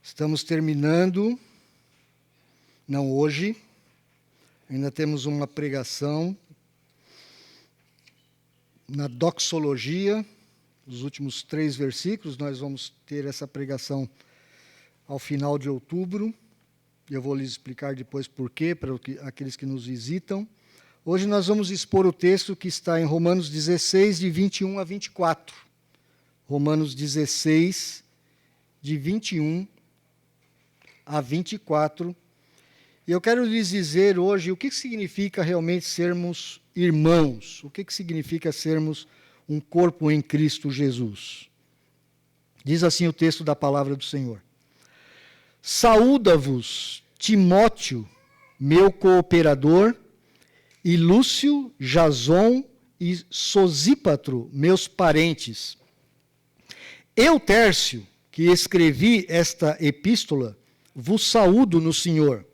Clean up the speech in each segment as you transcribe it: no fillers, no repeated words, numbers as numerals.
Estamos terminando, não hoje, ainda temos uma pregação na doxologia, os últimos 3 versículos, nós vamos ter essa pregação ao final de outubro, eu vou lhes explicar depois porquê, para aqueles que nos visitam. Hoje nós vamos expor o texto que está em Romanos 16, de 21 a 24. Romanos 16, de 21 a 24. E eu quero lhes dizer hoje o que significa realmente sermos irmãos, o que significa sermos um corpo em Cristo Jesus. Diz assim o texto da palavra do Senhor. Saúda-vos, Timóteo, meu cooperador, e Lúcio, Jason e Sosípatro, meus parentes. Eu, Tércio, que escrevi esta epístola, vos saúdo no Senhor.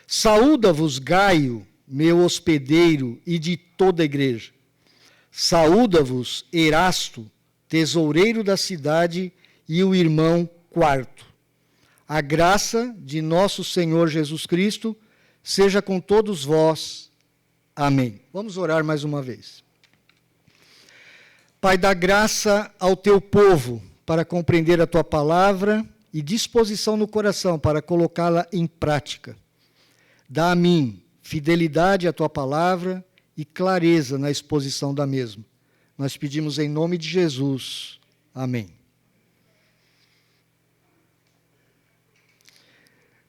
Saúda-vos Gaio, meu hospedeiro, e de toda a igreja. Saúda-vos Erasto, tesoureiro da cidade, e o irmão Quarto. A graça de nosso Senhor Jesus Cristo seja com todos vós. Amém. Vamos orar mais uma vez. Pai, dá graça ao teu povo para compreender a tua palavra e disposição no coração para colocá-la em prática. Dá a mim fidelidade à tua palavra e clareza na exposição da mesma. Nós pedimos em nome de Jesus. Amém.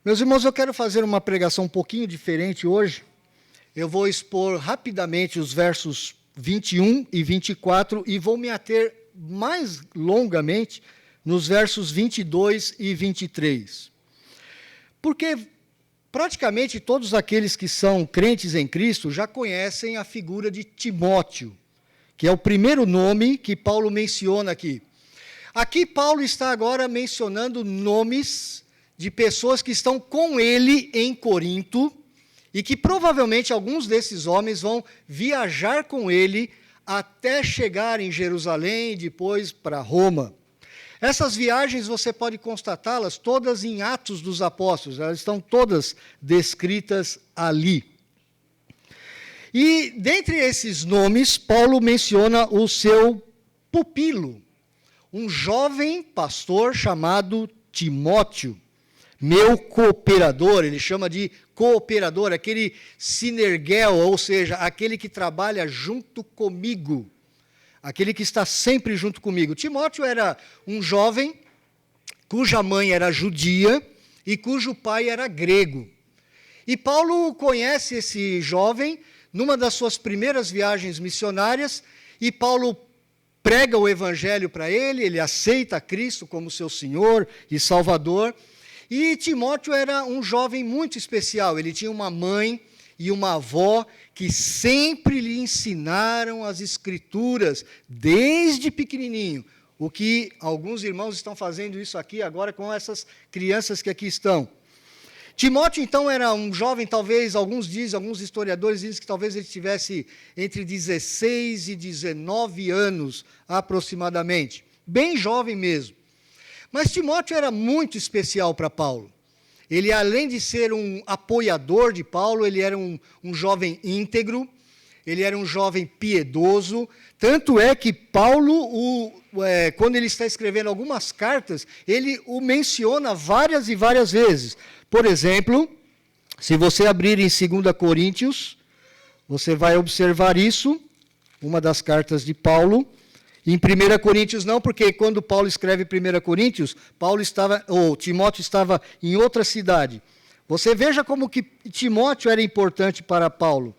Meus irmãos, eu quero fazer uma pregação um pouquinho diferente hoje. Eu vou expor rapidamente os versos 21 e 24 e vou me ater mais longamente nos versos 22 e 23. Porque praticamente todos aqueles que são crentes em Cristo já conhecem a figura de Timóteo, que é o primeiro nome que Paulo menciona aqui. Aqui Paulo está agora mencionando nomes de pessoas que estão com ele em Corinto e que provavelmente alguns desses homens vão viajar com ele até chegar em Jerusalém e depois para Roma. Essas viagens você pode constatá-las todas em Atos dos Apóstolos, elas estão todas descritas ali. E dentre esses nomes, Paulo menciona o seu pupilo, um jovem pastor chamado Timóteo, meu cooperador, ele chama de cooperador, aquele sinergel, ou seja, aquele que trabalha junto comigo. Aquele que está sempre junto comigo. Timóteo era um jovem cuja mãe era judia e cujo pai era grego. E Paulo conhece esse jovem numa das suas primeiras viagens missionárias, e Paulo prega o evangelho para ele, ele aceita Cristo como seu Senhor e Salvador. E Timóteo era um jovem muito especial, ele tinha uma mãe e uma avó que sempre lhe ensinaram as Escrituras, desde pequenininho, o que alguns irmãos estão fazendo isso aqui agora com essas crianças que aqui estão. Timóteo, então, era um jovem, talvez, alguns historiadores dizem que talvez ele tivesse entre 16 e 19 anos, aproximadamente, bem jovem mesmo. Mas Timóteo era muito especial para Paulo. Ele, além de ser um apoiador de Paulo, ele era um jovem íntegro, ele era um jovem piedoso, tanto é que Paulo, quando ele está escrevendo algumas cartas, ele o menciona várias e várias vezes. Por exemplo, se você abrir em 2 Coríntios, você vai observar isso, uma das cartas de Paulo. Em 1 Coríntios não, porque quando Paulo escreve 1 Coríntios, Timóteo estava em outra cidade. Você veja como que Timóteo era importante para Paulo.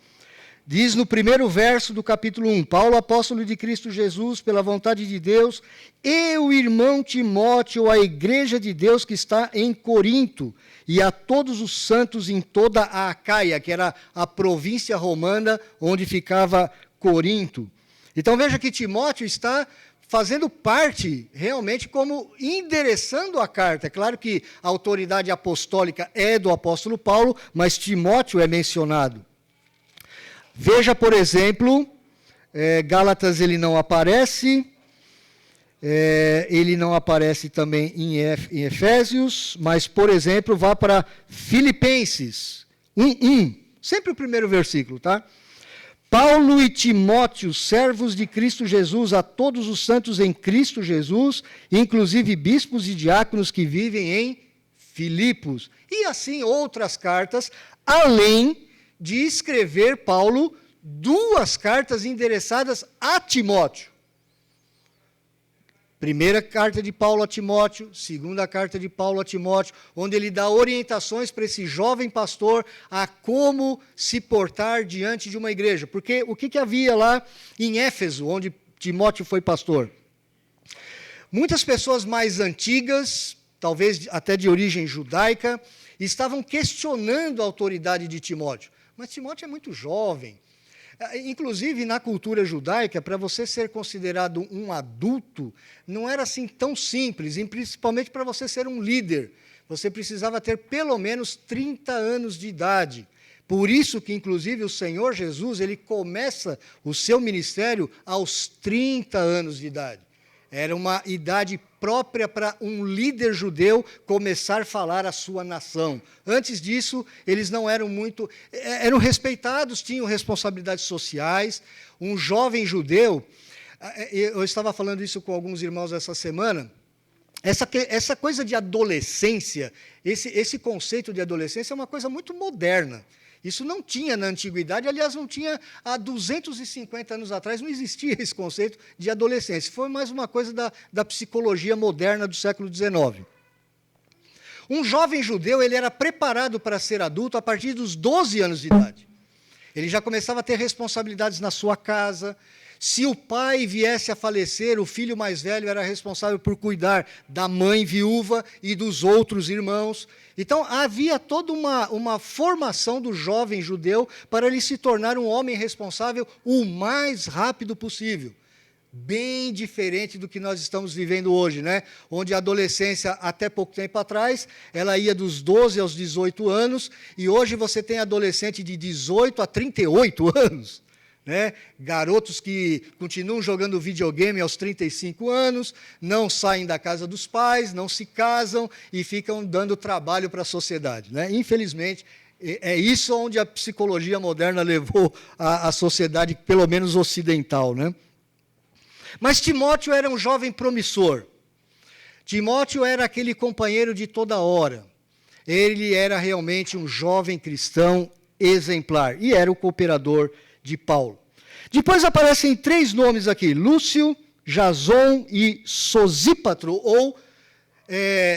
Diz no primeiro verso do capítulo 1, Paulo, apóstolo de Cristo Jesus, pela vontade de Deus, e o irmão Timóteo, a igreja de Deus que está em Corinto, e a todos os santos em toda a Acaia, que era a província romana onde ficava Corinto. Então veja que Timóteo está fazendo parte, realmente, como endereçando a carta. É claro que a autoridade apostólica é do apóstolo Paulo, mas Timóteo é mencionado. Veja, por exemplo, Gálatas ele não aparece, Ele não aparece também em Efésios, mas, por exemplo, vá para Filipenses 1:1, sempre o primeiro versículo, tá? Paulo e Timóteo, servos de Cristo Jesus, a todos os santos em Cristo Jesus, inclusive bispos e diáconos que vivem em Filipos. E assim outras cartas, além de escrever Paulo 2 cartas endereçadas a Timóteo. Primeira carta de Paulo a Timóteo, segunda carta de Paulo a Timóteo, onde ele dá orientações para esse jovem pastor a como se portar diante de uma igreja. Porque o que havia lá em Éfeso, onde Timóteo foi pastor? Muitas pessoas mais antigas, talvez até de origem judaica, estavam questionando a autoridade de Timóteo. Mas Timóteo é muito jovem. Inclusive, na cultura judaica, para você ser considerado um adulto, não era assim tão simples, e principalmente para você ser um líder. Você precisava ter pelo menos 30 anos de idade. Por isso que, inclusive, o Senhor Jesus, ele começa o seu ministério aos 30 anos de idade. Era uma idade própria para um líder judeu começar a falar a sua nação. Antes disso, eles não eram muito... Eram respeitados, tinham responsabilidades sociais. Um jovem judeu... Eu estava falando isso com alguns irmãos essa semana. Essa coisa de adolescência, esse conceito de adolescência é uma coisa muito moderna. Isso não tinha na antiguidade, aliás, não tinha há 250 anos atrás, não existia esse conceito de adolescência. Foi mais uma coisa da psicologia moderna do século XIX. Um jovem judeu, ele era preparado para ser adulto a partir dos 12 anos de idade. Ele já começava a ter responsabilidades na sua casa. Se o pai viesse a falecer, o filho mais velho era responsável por cuidar da mãe viúva e dos outros irmãos. Então, havia toda uma formação do jovem judeu para ele se tornar um homem responsável o mais rápido possível. Bem diferente do que nós estamos vivendo hoje, né? Onde a adolescência, até pouco tempo atrás, ela ia dos 12 aos 18 anos, e hoje você tem adolescente de 18 a 38 anos. Né? Garotos que continuam jogando videogame aos 35 anos, não saem da casa dos pais, não se casam e ficam dando trabalho para a sociedade. Né? Infelizmente, é isso onde a psicologia moderna levou a sociedade, pelo menos ocidental. Né? Mas Timóteo era um jovem promissor. Timóteo era aquele companheiro de toda hora. Ele era realmente um jovem cristão exemplar e era o cooperador de Paulo. Depois aparecem 3 nomes aqui, Lúcio, Jason e Sosípatro, ou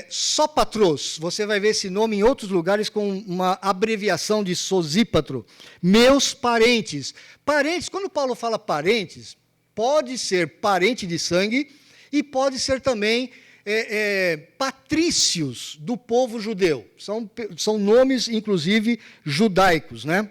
Sópatros. Você vai ver esse nome em outros lugares com uma abreviação de Sosípatro. Meus parentes. Parentes, quando Paulo fala parentes, pode ser parente de sangue e pode ser também patrícios do povo judeu. São nomes, inclusive, judaicos, né?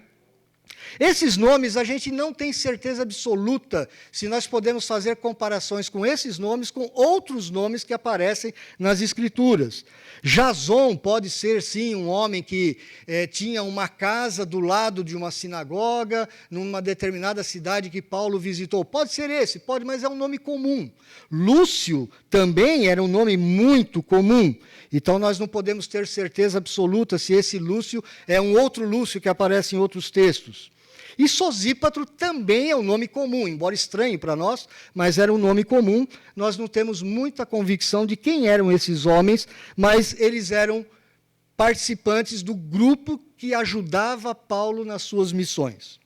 Esses nomes, a gente não tem certeza absoluta se nós podemos fazer comparações com esses nomes com outros nomes que aparecem nas Escrituras. Jason pode ser, sim, um homem que tinha uma casa do lado de uma sinagoga, numa determinada cidade que Paulo visitou. Pode ser esse, pode, mas é um nome comum. Lúcio também era um nome muito comum. Então, nós não podemos ter certeza absoluta se esse Lúcio é um outro Lúcio que aparece em outros textos. E Sosípatro também é um nome comum, embora estranho para nós, mas era um nome comum. Nós não temos muita convicção de quem eram esses homens, mas eles eram participantes do grupo que ajudava Paulo nas suas missões.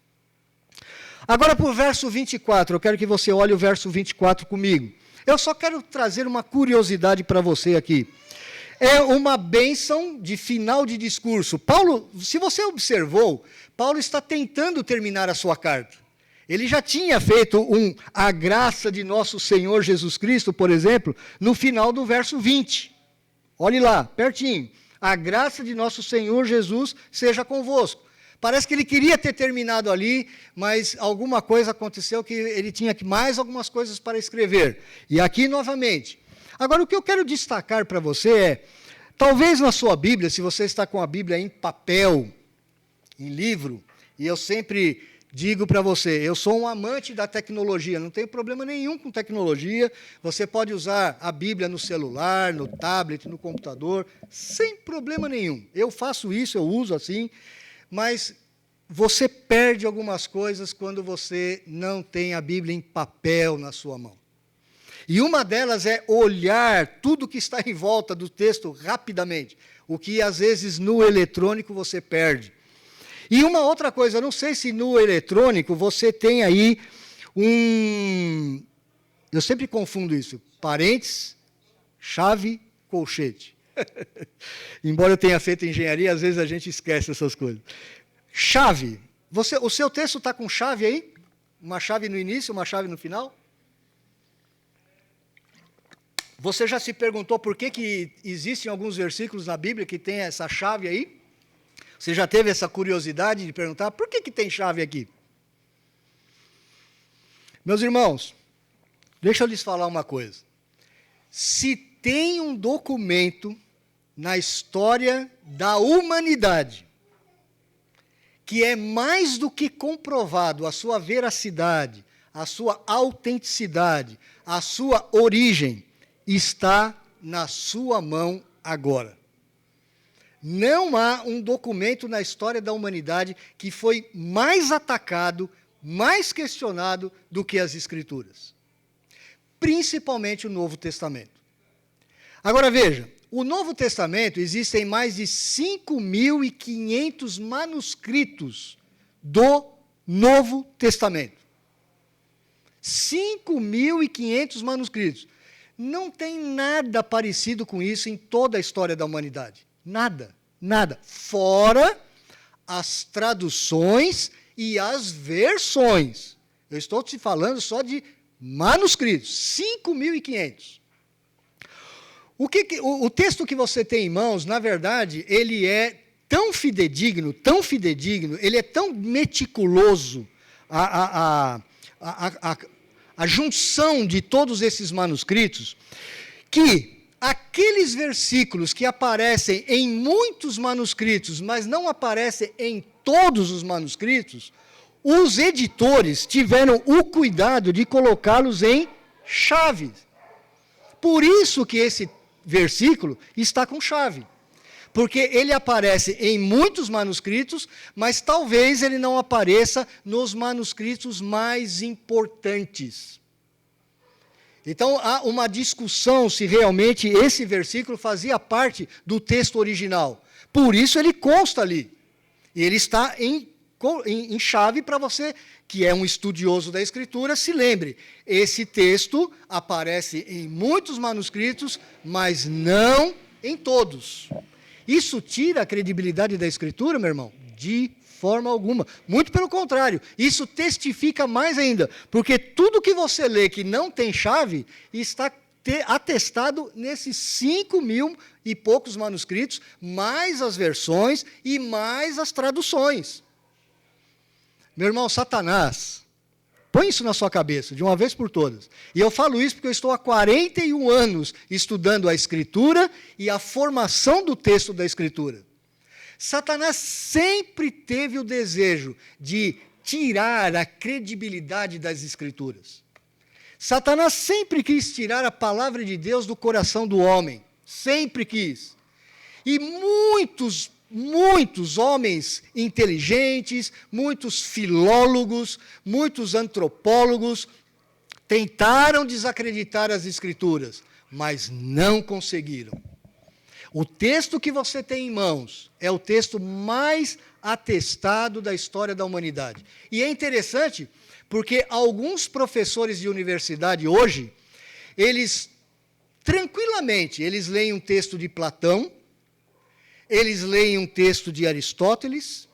Agora, para o verso 24, eu quero que você olhe o verso 24 comigo. Eu só quero trazer uma curiosidade para você aqui. É uma bênção de final de discurso. Paulo, se você observou, Paulo está tentando terminar a sua carta. Ele já tinha feito a graça de nosso Senhor Jesus Cristo, por exemplo, no final do verso 20. Olhe lá, pertinho. A graça de nosso Senhor Jesus seja convosco. Parece que ele queria ter terminado ali, mas alguma coisa aconteceu que ele tinha mais algumas coisas para escrever. E aqui novamente. Agora, o que eu quero destacar para você é, talvez na sua Bíblia, se você está com a Bíblia em papel, em livro, e eu sempre digo para você, eu sou um amante da tecnologia, não tenho problema nenhum com tecnologia, você pode usar a Bíblia no celular, no tablet, no computador, sem problema nenhum. Eu faço isso, eu uso assim, mas você perde algumas coisas quando você não tem a Bíblia em papel na sua mão. E uma delas é olhar tudo que está em volta do texto rapidamente, o que às vezes no eletrônico você perde. E uma outra coisa, eu não sei se no eletrônico você tem aí eu sempre confundo isso, parênteses, chave, colchete. Embora eu tenha feito engenharia, às vezes a gente esquece essas coisas. Chave. O seu texto está com chave aí? Uma chave no início, uma chave no final? Você já se perguntou por que existem alguns versículos na Bíblia que tem essa chave aí? Você já teve essa curiosidade de perguntar por que tem chave aqui? Meus irmãos, deixa eu lhes falar uma coisa. Se tem um documento na história da humanidade que é mais do que comprovado a sua veracidade, a sua autenticidade, a sua origem, está na sua mão agora. Não há um documento na história da humanidade que foi mais atacado, mais questionado do que as Escrituras. Principalmente o Novo Testamento. Agora veja, o Novo Testamento existem mais de 5.500 manuscritos do Novo Testamento. 5.500 manuscritos. Não tem nada parecido com isso em toda a história da humanidade. Nada, nada. Fora as traduções e as versões. Eu estou te falando só de manuscritos, 5.500. O texto que você tem em mãos, na verdade, ele é tão fidedigno, ele é tão meticuloso, a junção de todos esses manuscritos, que aqueles versículos que aparecem em muitos manuscritos, mas não aparecem em todos os manuscritos, os editores tiveram o cuidado de colocá-los em chaves. Por isso que esse versículo está com chave. Porque ele aparece em muitos manuscritos, mas talvez ele não apareça nos manuscritos mais importantes. Então, há uma discussão se realmente esse versículo fazia parte do texto original. Por isso ele consta ali. E ele está em chave para você, que é um estudioso da Escritura, se lembre. Esse texto aparece em muitos manuscritos, mas não em todos. Isso tira a credibilidade da Escritura, meu irmão? De forma alguma. Muito pelo contrário, isso testifica mais ainda, porque tudo que você lê que não tem chave, está atestado nesses 5.000 e poucos manuscritos, mais as versões e mais as traduções. Meu irmão, Satanás, põe isso na sua cabeça, de uma vez por todas. E eu falo isso porque eu estou há 41 anos estudando a Escritura e a formação do texto da Escritura. Satanás sempre teve o desejo de tirar a credibilidade das Escrituras. Satanás sempre quis tirar a palavra de Deus do coração do homem. Sempre quis. E muitos homens inteligentes, muitos filólogos, muitos antropólogos tentaram desacreditar as Escrituras, mas não conseguiram. O texto que você tem em mãos é o texto mais atestado da história da humanidade. E é interessante porque alguns professores de universidade hoje, eles tranquilamente, eles leem um texto de Platão, eles leem um texto de Aristóteles,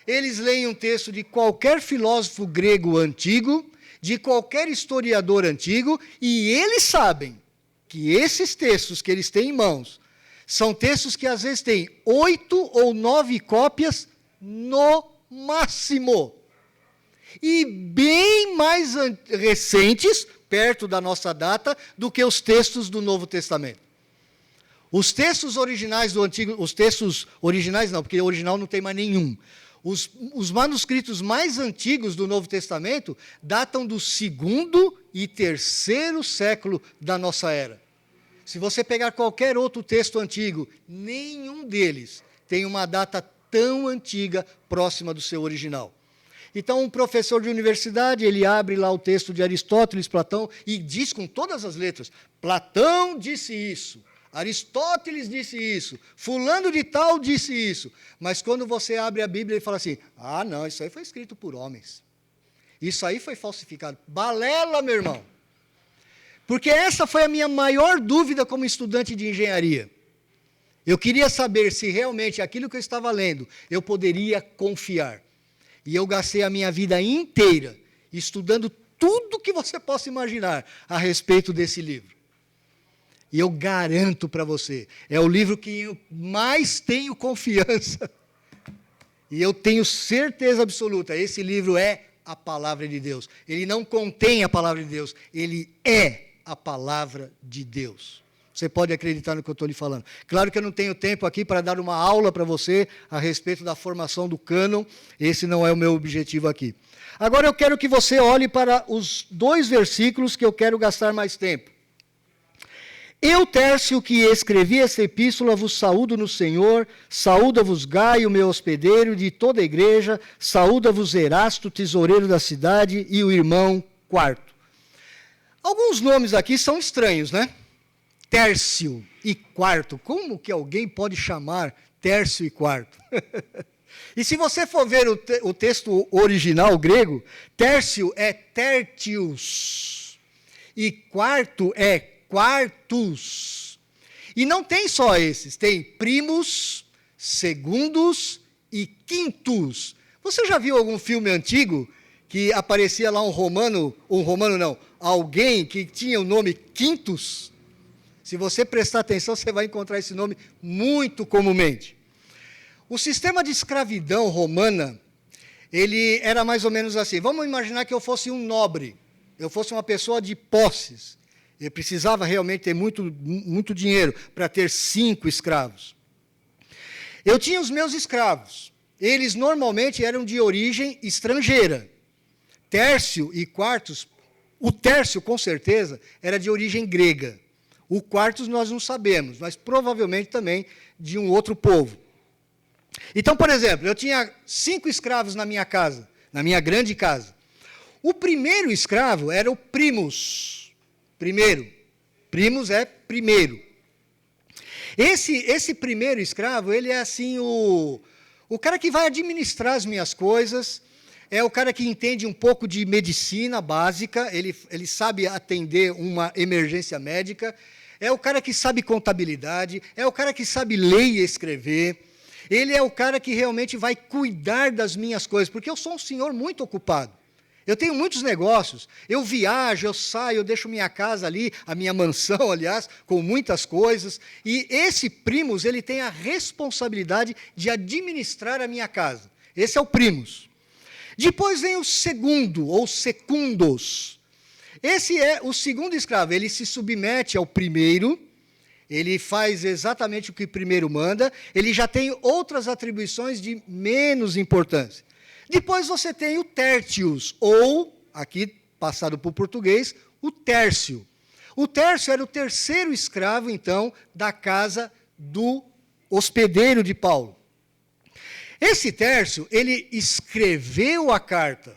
eles leem um texto de qualquer filósofo grego antigo, de qualquer historiador antigo, e eles sabem que esses textos que eles têm em mãos são textos que às vezes têm 8 ou 9 cópias no máximo. E bem mais recentes, perto da nossa data, do que os textos do Novo Testamento. Os textos originais do Antigo, os textos originais não, porque original não tem mais nenhum. Os manuscritos mais antigos do Novo Testamento datam do 2º e 3º século da nossa era. Se você pegar qualquer outro texto antigo, nenhum deles tem uma data tão antiga próxima do seu original. Então, um professor de universidade, ele abre lá o texto de Aristóteles, Platão, e diz com todas as letras, Platão disse isso, Aristóteles disse isso, fulano de tal disse isso. Mas quando você abre a Bíblia, ele fala assim, não, isso aí foi escrito por homens. Isso aí foi falsificado. Balela, meu irmão. Porque essa foi a minha maior dúvida como estudante de engenharia. Eu queria saber se realmente aquilo que eu estava lendo, eu poderia confiar. E eu gastei a minha vida inteira estudando tudo que você possa imaginar a respeito desse livro. E eu garanto para você, é o livro que eu mais tenho confiança. E eu tenho certeza absoluta, esse livro é a palavra de Deus. Ele não contém a palavra de Deus, ele é a palavra de Deus. Você pode acreditar no que eu estou lhe falando. Claro que eu não tenho tempo aqui para dar uma aula para você a respeito da formação do cânon. Esse não é o meu objetivo aqui. Agora eu quero que você olhe para os 2 versículos que eu quero gastar mais tempo. Eu, Tércio, que escrevi essa epístola, vos saúdo no Senhor, saúda-vos Gaio, meu hospedeiro, de toda a igreja, saúda-vos Erasto, tesoureiro da cidade, e o irmão Quarto. Alguns nomes aqui são estranhos, né? Tércio e Quarto. Como que alguém pode chamar Tércio e Quarto? E se você for ver o texto original grego, Tércio é Tertius e Quarto é Quartus. E não tem só esses, tem primos, segundos e quintus. Você já viu algum filme antigo que aparecia lá alguém que tinha o nome Quintus? Se você prestar atenção, você vai encontrar esse nome muito comumente. O sistema de escravidão romana, ele era mais ou menos assim. Vamos imaginar que eu fosse um nobre, eu fosse uma pessoa de posses. Eu precisava realmente ter muito dinheiro para ter 5 escravos. Eu tinha os meus escravos. Eles normalmente eram de origem estrangeira. Tércio e Quartus, o Tércio com certeza era de origem grega. O Quartus nós não sabemos, mas provavelmente também de um outro povo. Então, por exemplo, eu tinha 5 escravos na minha casa, na minha grande casa. O primeiro escravo era o primus. Primus é primeiro. Esse primeiro escravo, ele é assim o cara que vai administrar as minhas coisas, é o cara que entende um pouco de medicina básica, ele sabe atender uma emergência médica, é o cara que sabe contabilidade, é o cara que sabe ler e escrever, ele é o cara que realmente vai cuidar das minhas coisas, porque eu sou um senhor muito ocupado. Eu tenho muitos negócios, eu viajo, eu saio, eu deixo minha casa ali, a minha mansão, aliás, com muitas coisas, e esse primus, ele tem a responsabilidade de administrar a minha casa. Esse é o primus. Depois vem o segundo, ou secundos. Esse é o segundo escravo, ele se submete ao primeiro, ele faz exatamente o que o primeiro manda, ele já tem outras atribuições de menos importância. Depois você tem o tertius, ou, aqui passado para o português, o tércio. O tércio era o terceiro escravo, então, da casa do hospedeiro de Paulo. Esse tércio, ele escreveu a carta.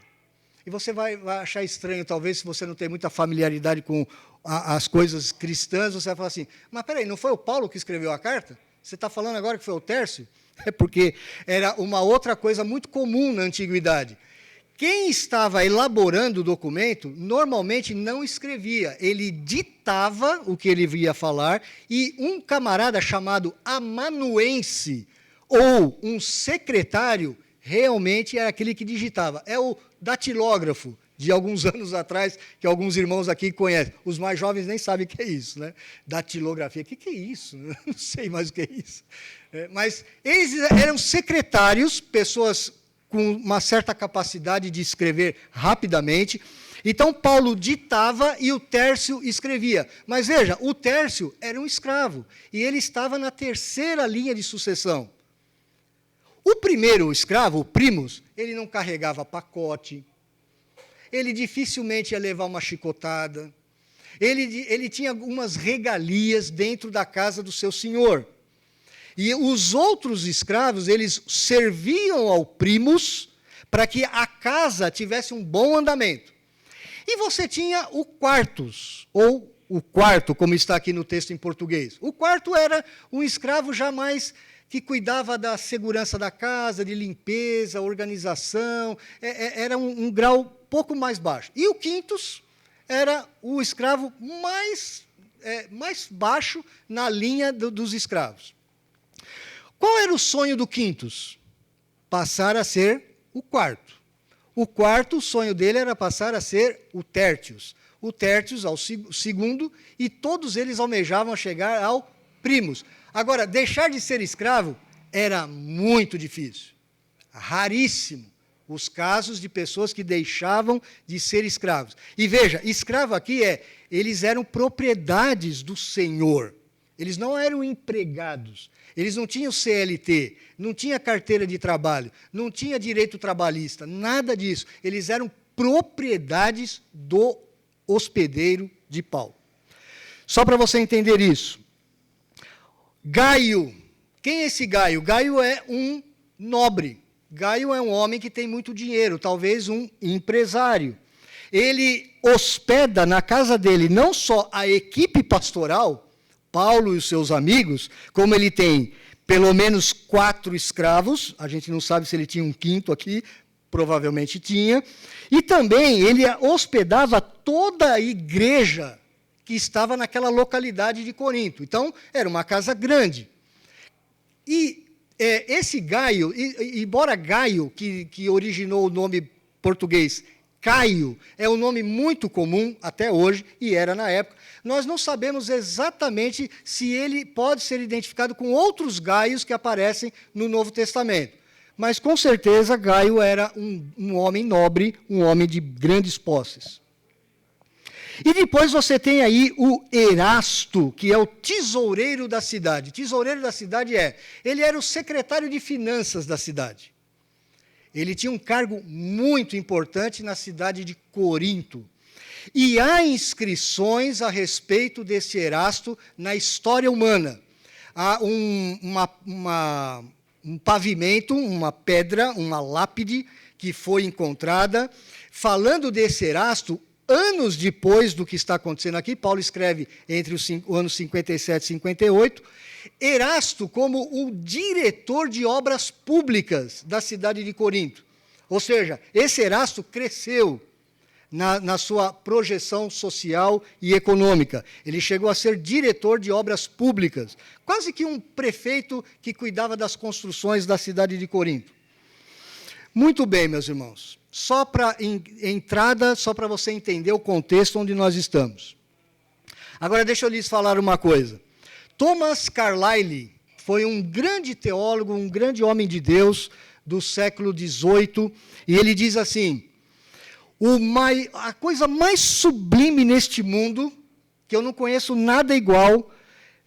E você vai achar estranho, talvez, se você não tem muita familiaridade com as coisas cristãs, você vai falar assim, mas peraí, não foi o Paulo que escreveu a carta? Você está falando agora que foi o Tércio? É porque era uma outra coisa muito comum na antiguidade. Quem estava elaborando o documento, normalmente não escrevia, ele ditava o que ele ia falar, e um camarada chamado amanuense, ou um secretário, realmente era aquele que digitava. É o datilógrafo de alguns anos atrás, que alguns irmãos aqui conhecem. Os mais jovens nem sabem o que é isso, né? Datilografia. O que é isso? Não sei mais o que é isso. Mas eles eram secretários, pessoas com uma certa capacidade de escrever rapidamente. Então, Paulo ditava e o Tércio escrevia. Mas veja, o Tércio era um escravo, e ele estava na terceira linha de sucessão. O primeiro escravo, o primus, ele não carregava pacote, ele dificilmente ia levar uma chicotada, ele tinha algumas regalias dentro da casa do seu senhor. E os outros escravos, eles serviam ao primus para que a casa tivesse um bom andamento. E você tinha o quartus, ou o quarto, como está aqui no texto em português. O quarto era um escravo jamais que cuidava da segurança da casa, de limpeza, organização, era um grau pouco mais baixo. E o quintus era o escravo mais baixo na linha dos escravos. Qual era o sonho do quintus? Passar a ser o quarto. O quarto, o sonho dele era passar a ser o tertius. O tertius ao segundo, e todos eles almejavam chegar ao primus. Agora, deixar de ser escravo era muito difícil. Raríssimo os casos de pessoas que deixavam de ser escravos. E veja, escravo aqui eles eram propriedades do senhor. Eles não eram empregados. Eles não tinham CLT, não tinha carteira de trabalho, não tinha direito trabalhista, nada disso. Eles eram propriedades do hospedeiro de Paulo. Só para você entender isso. Gaio. Quem é esse Gaio? Gaio é um nobre. Gaio é um homem que tem muito dinheiro, talvez um empresário. Ele hospeda na casa dele não só a equipe pastoral, Paulo e os seus amigos, como ele tem pelo menos 4 escravos, a gente não sabe se ele tinha um quinto aqui, provavelmente tinha, e também ele hospedava toda a igreja que estava naquela localidade de Corinto. Então, era uma casa grande. E esse Gaio, embora Gaio, que originou o nome português Caio, é um nome muito comum até hoje, e era na época, nós não sabemos exatamente se ele pode ser identificado com outros Gaios que aparecem no Novo Testamento. Mas, com certeza, Gaio era um homem nobre, um homem de grandes posses. E depois você tem aí o Erasto, que é o tesoureiro da cidade. Tesoureiro da cidade ele era o secretário de finanças da cidade. Ele tinha um cargo muito importante na cidade de Corinto. E há inscrições a respeito desse Erasto na história humana. Há um pavimento, uma pedra, uma lápide que foi encontrada, falando desse Erasto, anos depois do que está acontecendo aqui. Paulo escreve entre os anos 57 e 58, Erasto como o diretor de obras públicas da cidade de Corinto. Ou seja, esse Erasto cresceu na sua projeção social e econômica. Ele chegou a ser diretor de obras públicas, quase que um prefeito que cuidava das construções da cidade de Corinto. Muito bem, meus irmãos. Só para entrada, só para você entender o contexto onde nós estamos. Agora, deixa eu lhes falar uma coisa. Thomas Carlyle foi um grande teólogo, um grande homem de Deus do século XVIII, e ele diz assim: a coisa mais sublime neste mundo, que eu não conheço nada igual,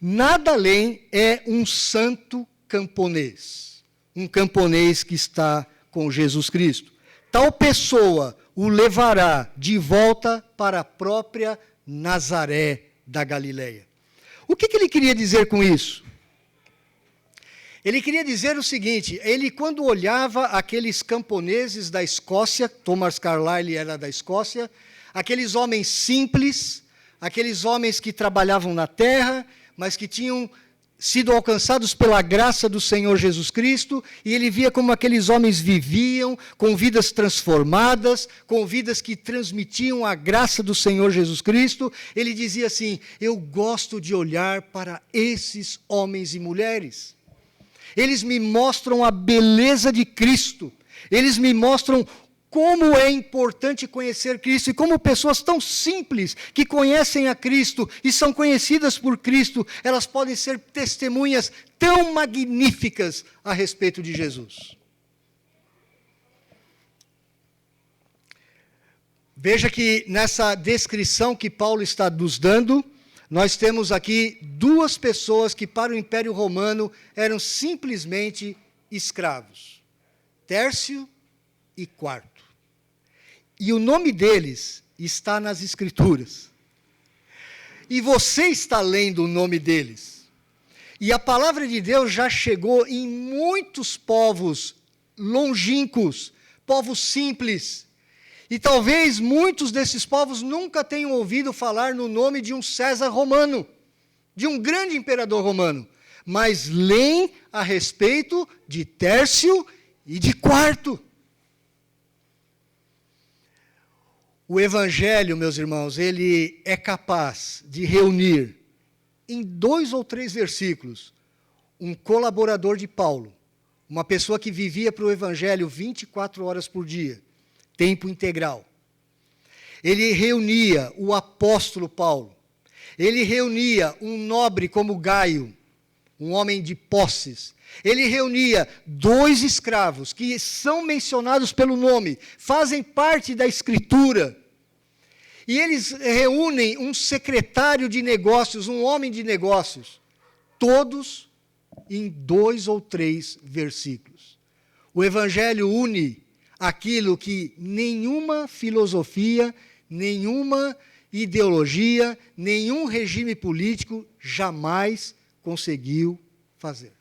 nada além, é um santo camponês. Um camponês que está com Jesus Cristo. Tal pessoa o levará de volta para a própria Nazaré da Galileia. O que ele queria dizer com isso? Ele queria dizer o seguinte: ele, quando olhava aqueles camponeses da Escócia, Thomas Carlyle era da Escócia, aqueles homens simples, aqueles homens que trabalhavam na terra, mas que tinham sido alcançados pela graça do Senhor Jesus Cristo, e ele via como aqueles homens viviam, com vidas transformadas, com vidas que transmitiam a graça do Senhor Jesus Cristo. Ele dizia assim: eu gosto de olhar para esses homens e mulheres. Eles me mostram a beleza de Cristo. Eles me mostram como é importante conhecer Cristo, e como pessoas tão simples, que conhecem a Cristo e são conhecidas por Cristo, elas podem ser testemunhas tão magníficas a respeito de Jesus. Veja que nessa descrição que Paulo está nos dando, nós temos aqui 2 pessoas que para o Império Romano eram simplesmente escravos, Tércio e Quarto. E o nome deles está nas Escrituras. E você está lendo o nome deles. E a palavra de Deus já chegou em muitos povos longínquos, povos simples. E talvez muitos desses povos nunca tenham ouvido falar no nome de um César romano, de um grande imperador romano, mas leem a respeito de Tércio e de Quarto. O Evangelho, meus irmãos, ele é capaz de reunir em 2 ou 3 versículos um colaborador de Paulo, uma pessoa que vivia para o Evangelho 24 horas por dia, tempo integral. Ele reunia o apóstolo Paulo, ele reunia um nobre como Gaio, um homem de posses, ele reunia 2 escravos que são mencionados pelo nome, fazem parte da Escritura, e eles reúnem um secretário de negócios, um homem de negócios, todos em 2 ou 3 versículos. O Evangelho une aquilo que nenhuma filosofia, nenhuma ideologia, nenhum regime político jamais conseguiu fazer.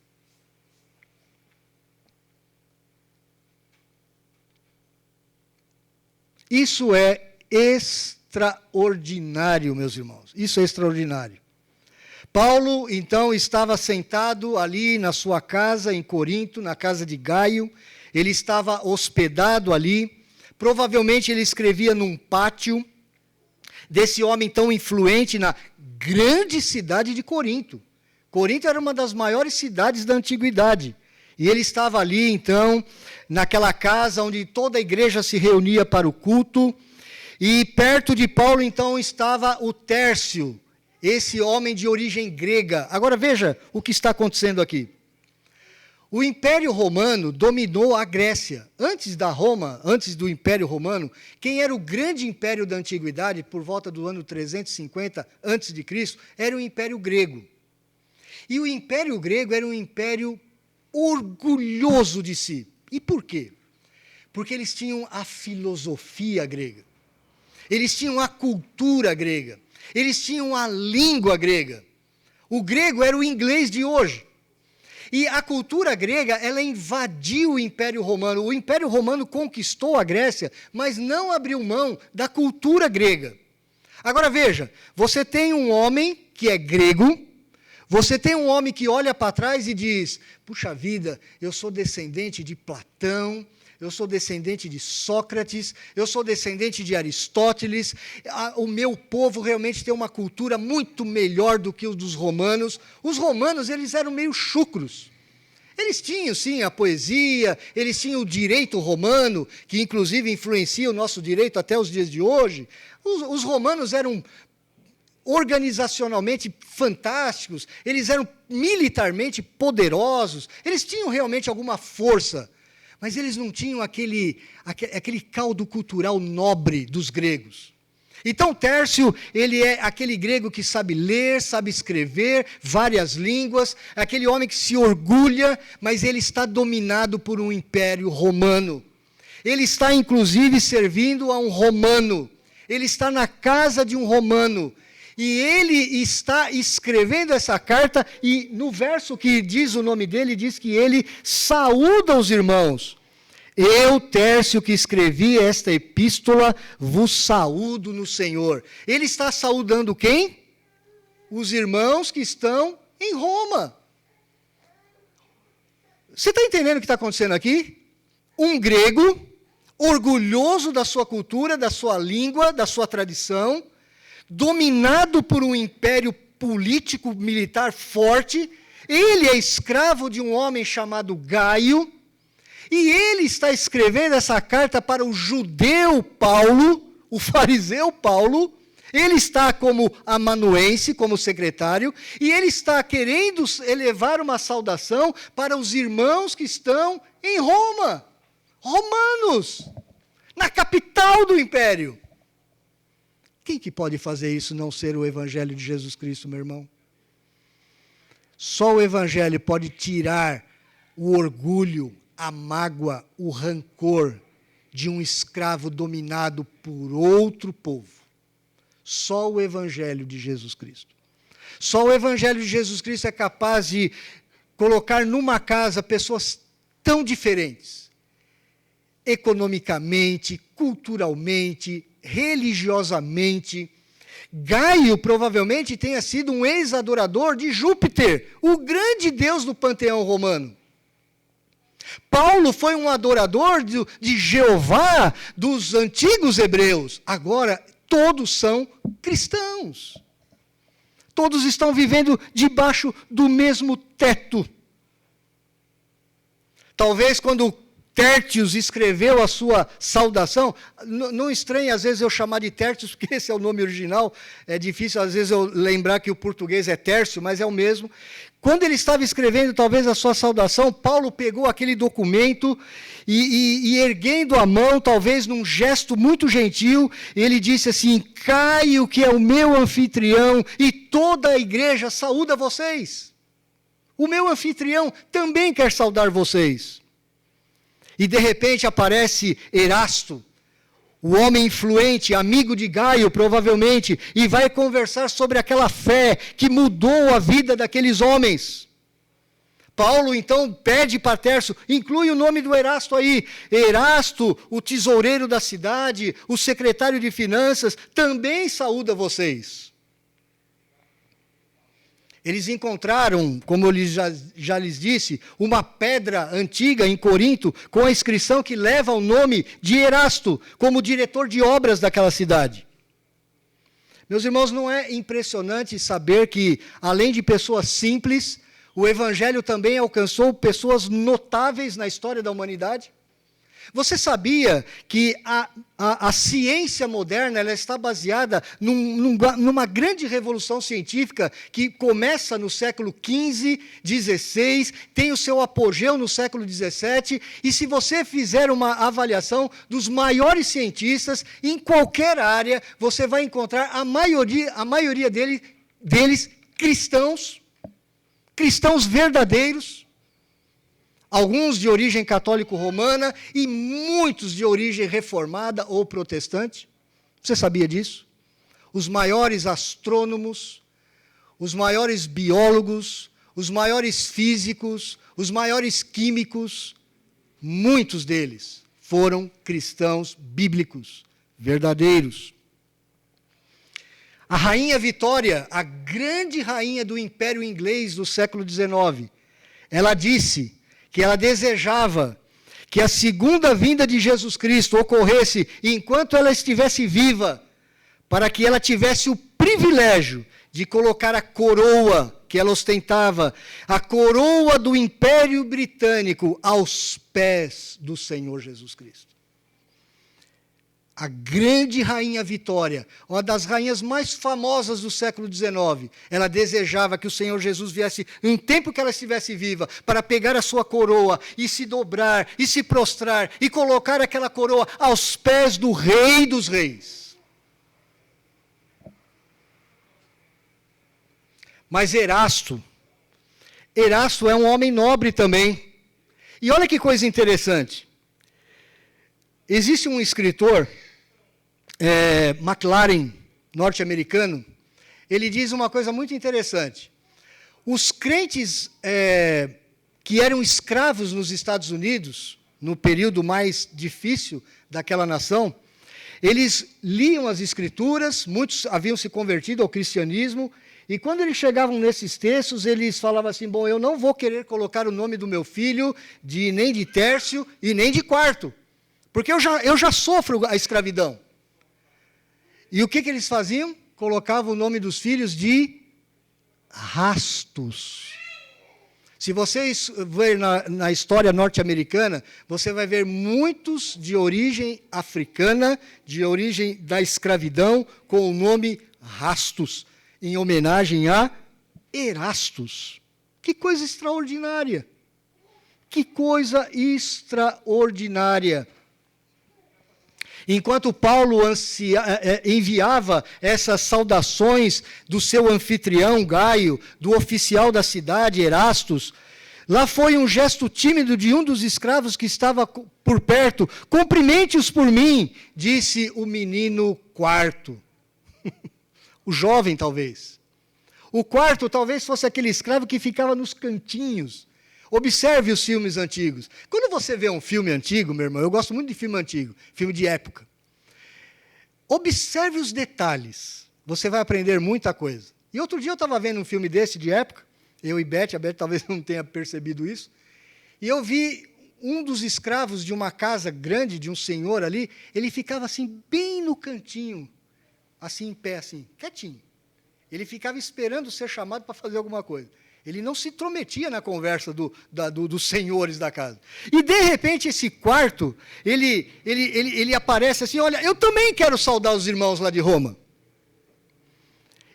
Isso é extraordinário, meus irmãos. Isso é extraordinário. Paulo, então, estava sentado ali na sua casa em Corinto, na casa de Gaio. Ele estava hospedado ali. Provavelmente ele escrevia num pátio desse homem tão influente na grande cidade de Corinto. Corinto era uma das maiores cidades da antiguidade. E ele estava ali, então, naquela casa onde toda a igreja se reunia para o culto. E perto de Paulo, então, estava o Tércio, esse homem de origem grega. Agora veja o que está acontecendo aqui. O Império Romano dominou a Grécia. Antes do Império Romano, quem era o grande império da antiguidade, por volta do ano 350 a.C., era o Império Grego. E o Império Grego era um império orgulhoso de si. E por quê? Porque eles tinham a filosofia grega. Eles tinham a cultura grega. Eles tinham a língua grega. O grego era o inglês de hoje. E a cultura grega, ela invadiu o Império Romano. O Império Romano conquistou a Grécia, mas não abriu mão da cultura grega. Agora veja, você tem um homem que é grego, você tem um homem que olha para trás e diz, puxa vida, eu sou descendente de Platão, eu sou descendente de Sócrates, eu sou descendente de Aristóteles, o meu povo realmente tem uma cultura muito melhor do que os dos romanos. Os romanos, eles eram meio chucros. Eles tinham, sim, a poesia, eles tinham o direito romano, que inclusive influencia o nosso direito até os dias de hoje. Os romanos eram organizacionalmente fantásticos, eles eram militarmente poderosos, eles tinham realmente alguma força, mas eles não tinham aquele caldo cultural nobre dos gregos. Então, Tércio, ele é aquele grego que sabe ler, sabe escrever várias línguas, aquele homem que se orgulha, mas ele está dominado por um império romano. Ele está, inclusive, servindo a um romano. Ele está na casa de um romano. E ele está escrevendo essa carta, e no verso que diz o nome dele, diz que ele saúda os irmãos. Eu, Tércio, que escrevi esta epístola, vos saúdo no Senhor. Ele está saudando quem? Os irmãos que estão em Roma. Você está entendendo o que está acontecendo aqui? Um grego, orgulhoso da sua cultura, da sua língua, da sua tradição, dominado por um império político militar forte, ele é escravo de um homem chamado Gaio, e ele está escrevendo essa carta para o judeu Paulo, o fariseu Paulo. Ele está como amanuense, como secretário, e ele está querendo elevar uma saudação para os irmãos que estão em Roma, romanos, na capital do império. Quem que pode fazer isso não ser o Evangelho de Jesus Cristo, meu irmão? Só o Evangelho pode tirar o orgulho, a mágoa, o rancor de um escravo dominado por outro povo. Só o Evangelho de Jesus Cristo. Só o Evangelho de Jesus Cristo é capaz de colocar numa casa pessoas tão diferentes, economicamente, culturalmente, religiosamente. Gaio provavelmente tenha sido um ex-adorador de Júpiter, o grande deus do panteão romano. Paulo foi um adorador de Jeová dos antigos hebreus. Agora, todos são cristãos. Todos estão vivendo debaixo do mesmo teto. Talvez quando Tértios escreveu a sua saudação, não estranhe às vezes eu chamar de Tértios, porque esse é o nome original, é difícil às vezes eu lembrar que o português é Tércio, mas é o mesmo. Quando ele estava escrevendo talvez a sua saudação, Paulo pegou aquele documento e erguendo a mão, talvez num gesto muito gentil, ele disse assim: Caio, que é o meu anfitrião, e toda a igreja saúda vocês. O meu anfitrião também quer saudar vocês. E de repente aparece Erasto, o homem influente, amigo de Gaio, provavelmente, e vai conversar sobre aquela fé que mudou a vida daqueles homens. Paulo, então, pede para Tércio, inclui o nome do Erasto aí. Erasto, o tesoureiro da cidade, o secretário de finanças, também saúda vocês. Eles encontraram, como eu já lhes disse, uma pedra antiga em Corinto, com a inscrição que leva o nome de Erasto, como diretor de obras daquela cidade. Meus irmãos, não é impressionante saber que, além de pessoas simples, o Evangelho também alcançou pessoas notáveis na história da humanidade? Você sabia que a ciência moderna ela está baseada numa grande revolução científica que começa no século XV, XVI, tem o seu apogeu no século XVII, e se você fizer uma avaliação dos maiores cientistas, em qualquer área, você vai encontrar a maioria deles cristãos verdadeiros, alguns de origem católico-romana e muitos de origem reformada ou protestante. Você sabia disso? Os maiores astrônomos, os maiores biólogos, os maiores físicos, os maiores químicos, muitos deles foram cristãos bíblicos, verdadeiros. A rainha Vitória, a grande rainha do Império Inglês do século XIX, ela disse que ela desejava que a segunda vinda de Jesus Cristo ocorresse enquanto ela estivesse viva, para que ela tivesse o privilégio de colocar a coroa que ela ostentava, a coroa do Império Britânico, aos pés do Senhor Jesus Cristo. A grande rainha Vitória, uma das rainhas mais famosas do século XIX, ela desejava que o Senhor Jesus viesse em um tempo que ela estivesse viva, para pegar a sua coroa e se dobrar, e se prostrar, e colocar aquela coroa aos pés do Rei dos Reis. Mas Erasto é um homem nobre também. E olha que coisa interessante. Existe um escritor, McLaren, norte-americano, ele diz uma coisa muito interessante. Os crentes que eram escravos nos Estados Unidos, no período mais difícil daquela nação, eles liam as Escrituras, muitos haviam se convertido ao cristianismo, e quando eles chegavam nesses textos, eles falavam assim: bom, eu não vou querer colocar o nome do meu filho nem de Tércio e nem de Quarto, porque eu já sofro a escravidão. E o que eles faziam? Colocavam o nome dos filhos de Rastos. Se vocês verem na história norte-americana, você vai ver muitos de origem africana, de origem da escravidão, com o nome Rastos, em homenagem a Erastus. Que coisa extraordinária! Que coisa extraordinária! Enquanto Paulo enviava essas saudações do seu anfitrião Gaio, do oficial da cidade, Erastus, Lá foi um gesto tímido de um dos escravos que estava por perto. Cumprimente-os por mim, disse o menino quarto. O jovem, talvez. O quarto talvez fosse aquele escravo que ficava nos cantinhos. Observe os filmes antigos. Quando você vê um filme antigo, meu irmão, eu gosto muito de filme antigo, filme de época. Observe os detalhes. Você vai aprender muita coisa. E outro dia eu estava vendo um filme desse, de época, eu e Beth, a Beth talvez não tenha percebido isso, e eu vi um dos escravos de uma casa grande, de um senhor ali, ele ficava assim, bem no cantinho, assim, em pé, assim, quietinho. Ele ficava esperando ser chamado para fazer alguma coisa. Ele não se intrometia na conversa dos senhores da casa. E, de repente, esse quarto, ele aparece assim, olha, eu também quero saudar os irmãos lá de Roma.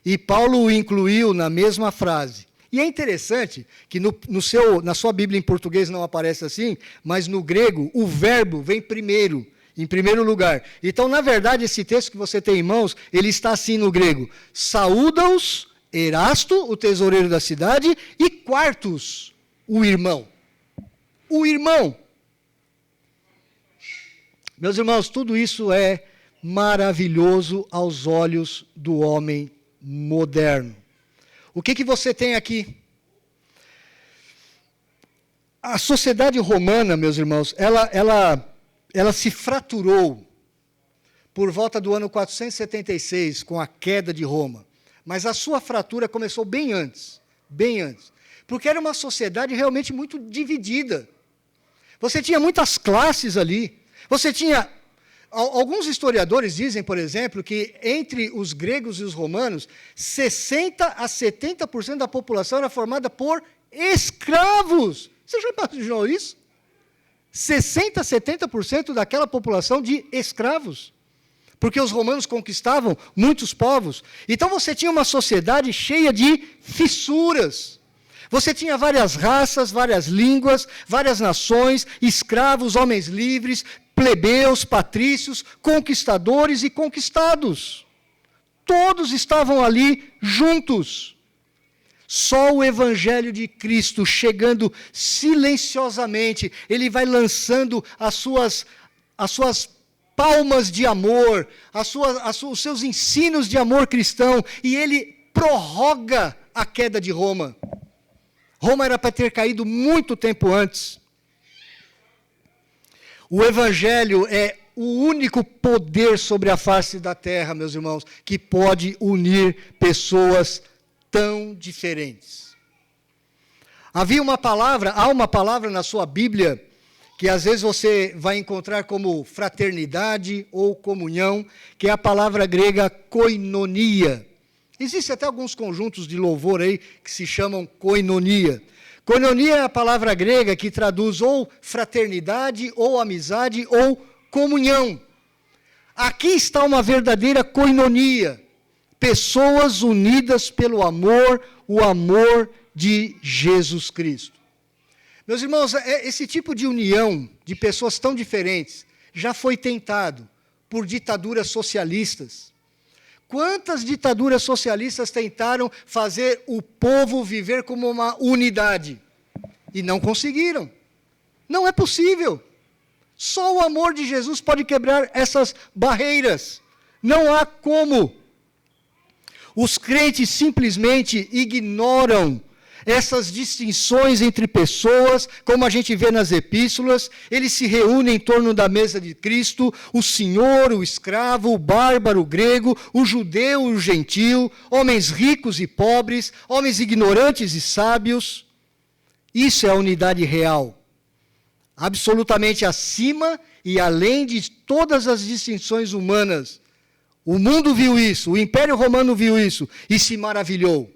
E Paulo o incluiu na mesma frase. E é interessante que na sua Bíblia em português não aparece assim, mas no grego o verbo vem primeiro, em primeiro lugar. Então, na verdade, esse texto que você tem em mãos, ele está assim no grego. Saúda-os, Erasto, o tesoureiro da cidade, e Quartus, o irmão. O irmão. Meus irmãos, tudo isso é maravilhoso aos olhos do homem moderno. O que você tem aqui? A sociedade romana, meus irmãos, ela se fraturou por volta do ano 476, com a queda de Roma. Mas a sua fratura começou bem antes, porque era uma sociedade realmente muito dividida. Você tinha muitas classes ali, você tinha... Alguns historiadores dizem, por exemplo, que entre os gregos e os romanos, 60% a 70% da população era formada por escravos. Você já imaginou isso? 60% a 70% daquela população de escravos. Porque os romanos conquistavam muitos povos. Então você tinha uma sociedade cheia de fissuras. Você tinha várias raças, várias línguas, várias nações, escravos, homens livres, plebeus, patrícios, conquistadores e conquistados. Todos estavam ali juntos. Só o Evangelho de Cristo, chegando silenciosamente, ele vai lançando as suas palmas de amor, os seus ensinos de amor cristão, e ele prorroga a queda de Roma. Roma era para ter caído muito tempo antes. O Evangelho é o único poder sobre a face da terra, meus irmãos, que pode unir pessoas tão diferentes. Há uma palavra na sua Bíblia, que às vezes você vai encontrar como fraternidade ou comunhão, que é a palavra grega koinonia. Existem até alguns conjuntos de louvor aí que se chamam koinonia. Koinonia é a palavra grega que traduz ou fraternidade, ou amizade, ou comunhão. Aqui está uma verdadeira koinonia. Pessoas unidas pelo amor, o amor de Jesus Cristo. Meus irmãos, esse tipo de união de pessoas tão diferentes já foi tentado por ditaduras socialistas. Quantas ditaduras socialistas tentaram fazer o povo viver como uma unidade? E não conseguiram. Não é possível. Só o amor de Jesus pode quebrar essas barreiras. Não há como. Os crentes simplesmente ignoram essas distinções entre pessoas, como a gente vê nas epístolas. Eles se reúnem em torno da mesa de Cristo, o senhor, o escravo, o bárbaro, o grego, o judeu, o gentil, homens ricos e pobres, homens ignorantes e sábios. Isso é a unidade real, absolutamente acima e além de todas as distinções humanas. O mundo viu isso, o Império Romano viu isso e se maravilhou.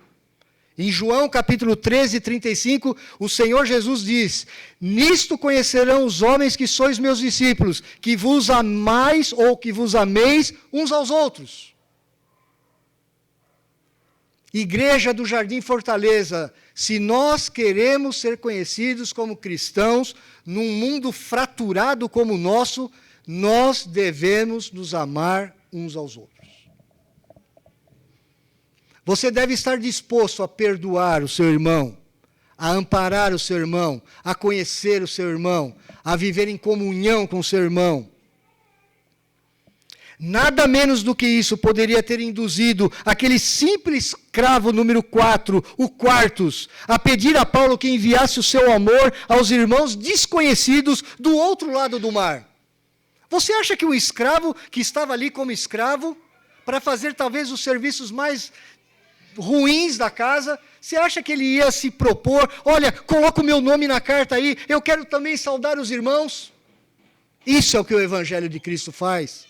Em João capítulo 13, 35, o Senhor Jesus diz: nisto conhecerão os homens que sois meus discípulos, que vos amais ou que vos ameis uns aos outros. Igreja do Jardim Fortaleza, se nós queremos ser conhecidos como cristãos, num mundo fraturado como o nosso, nós devemos nos amar uns aos outros. Você deve estar disposto a perdoar o seu irmão, a amparar o seu irmão, a conhecer o seu irmão, a viver em comunhão com o seu irmão. Nada menos do que isso poderia ter induzido aquele simples escravo número 4, o Quartus, a pedir a Paulo que enviasse o seu amor aos irmãos desconhecidos do outro lado do mar. Você acha que o escravo que estava ali como escravo, para fazer talvez os serviços mais ruins da casa, você acha que ele ia se propor, olha, coloca o meu nome na carta aí, eu quero também saudar os irmãos? Isso é o que o Evangelho de Cristo faz.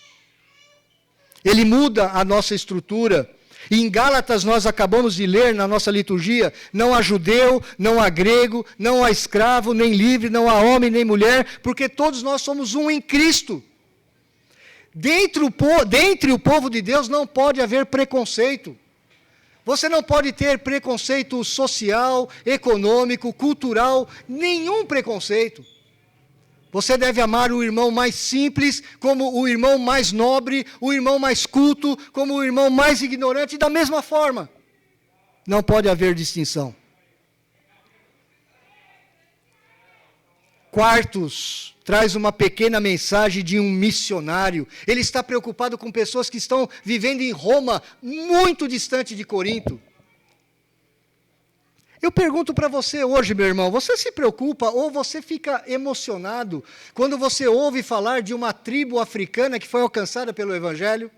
Ele muda a nossa estrutura. E em Gálatas nós acabamos de ler na nossa liturgia, não há judeu, não há grego, não há escravo, nem livre, não há homem, nem mulher, porque todos nós somos um em Cristo. Dentre o povo de Deus não pode haver preconceito. Você não pode ter preconceito social, econômico, cultural, nenhum preconceito. Você deve amar o irmão mais simples, como o irmão mais nobre, o irmão mais culto, como o irmão mais ignorante, da mesma forma. Não pode haver distinção. Quartus traz uma pequena mensagem de um missionário. Ele está preocupado com pessoas que estão vivendo em Roma, muito distante de Corinto. Eu pergunto para você hoje, meu irmão, você se preocupa ou você fica emocionado quando você ouve falar de uma tribo africana que foi alcançada pelo Evangelho?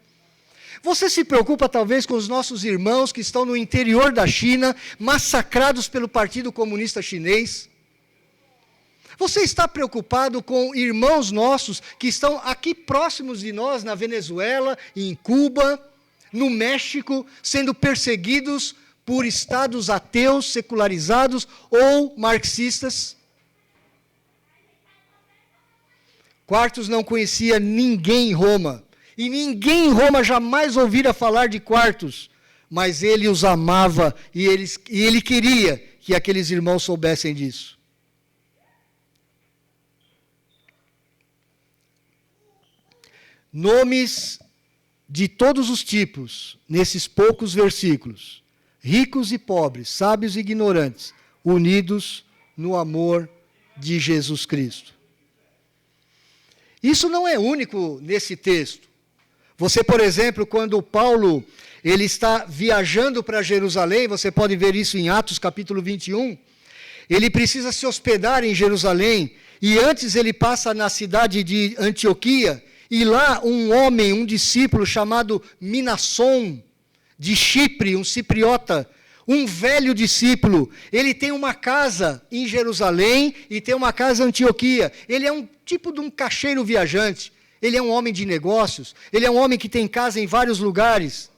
Você se preocupa talvez com os nossos irmãos que estão no interior da China, massacrados pelo Partido Comunista Chinês? Você está preocupado com irmãos nossos que estão aqui próximos de nós, na Venezuela, em Cuba, no México, sendo perseguidos por estados ateus, secularizados ou marxistas? Quartus não conhecia ninguém em Roma, e ninguém em Roma jamais ouvira falar de Quartus, mas ele os amava e ele queria que aqueles irmãos soubessem disso. Nomes de todos os tipos, nesses poucos versículos. Ricos e pobres, sábios e ignorantes, unidos no amor de Jesus Cristo. Isso não é único nesse texto. Você, por exemplo, quando Paulo ele está viajando para Jerusalém, você pode ver isso em Atos capítulo 21, ele precisa se hospedar em Jerusalém, e antes ele passa na cidade de Antioquia, e lá um homem, um discípulo chamado Minasson, de Chipre, um cipriota, um velho discípulo, ele tem uma casa em Jerusalém e tem uma casa em Antioquia. Ele é um tipo de um cacheiro viajante, ele é um homem de negócios, ele é um homem que tem casa em vários lugares.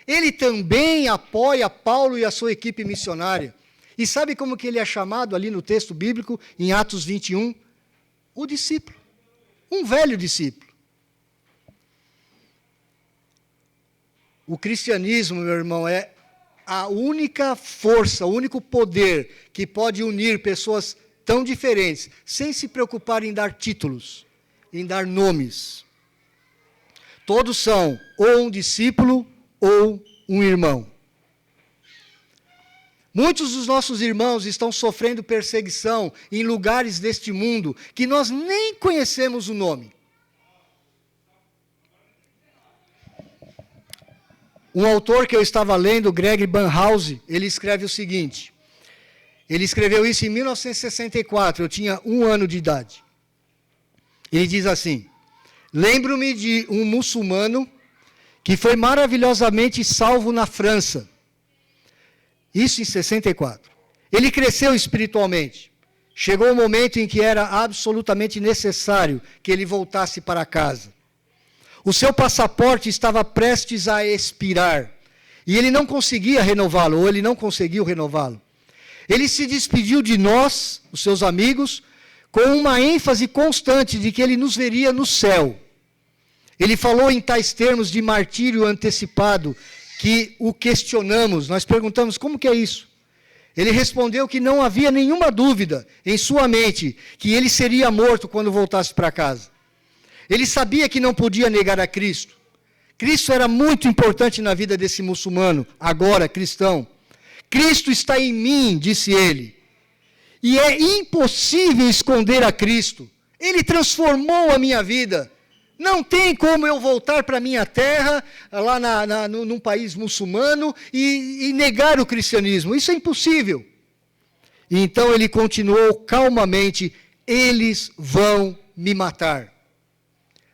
Ele também apoia Paulo e a sua equipe missionária. E sabe como que ele é chamado ali no texto bíblico, em Atos 21? O discípulo, um velho discípulo. O cristianismo, meu irmão, é a única força, o único poder que pode unir pessoas tão diferentes, sem se preocupar em dar títulos, em dar nomes. Todos são ou um discípulo ou um irmão. Muitos dos nossos irmãos estão sofrendo perseguição em lugares deste mundo que nós nem conhecemos o nome. Um autor que eu estava lendo, Greg Banhouse, ele escreve o seguinte. Ele escreveu isso em 1964, eu tinha 1 ano de idade. Ele diz assim: lembro-me de um muçulmano que foi maravilhosamente salvo na França. Isso em 64. Ele cresceu espiritualmente. Chegou o momento em que era absolutamente necessário que ele voltasse para casa. O seu passaporte estava prestes a expirar, e ele não conseguia renová-lo, ou ele não conseguiu renová-lo. Ele se despediu de nós, os seus amigos, com uma ênfase constante de que ele nos veria no céu. Ele falou em tais termos de martírio antecipado, que o questionamos, nós perguntamos, como que é isso? Ele respondeu que não havia nenhuma dúvida em sua mente que ele seria morto quando voltasse para casa. Ele sabia que não podia negar a Cristo. Cristo era muito importante na vida desse muçulmano, agora cristão. Cristo está em mim, disse ele. E é impossível esconder a Cristo. Ele transformou a minha vida. Não tem como eu voltar para a minha terra, lá num país muçulmano, e negar o cristianismo. Isso é impossível. E então ele continuou calmamente: eles vão me matar.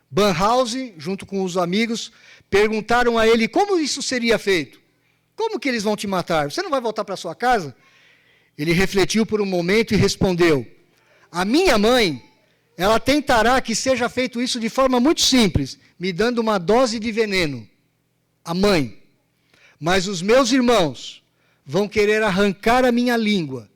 Banhouse, junto com os amigos, perguntaram a ele como isso seria feito. Como que eles vão te matar? Você não vai voltar para sua casa? Ele refletiu por um momento e respondeu: a minha mãe, ela tentará que seja feito isso de forma muito simples, me dando uma dose de veneno. A mãe. Mas os meus irmãos vão querer arrancar a minha língua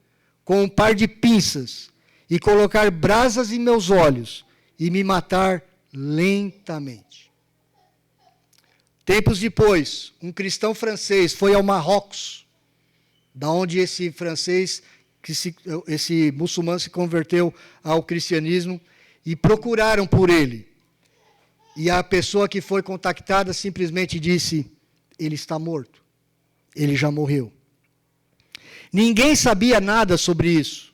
com um par de pinças e colocar brasas em meus olhos e me matar lentamente. Tempos depois, um cristão francês foi ao Marrocos, da onde esse muçulmano se converteu ao cristianismo, e procuraram por ele. E a pessoa que foi contactada simplesmente disse: ele está morto, ele já morreu. Ninguém sabia nada sobre isso.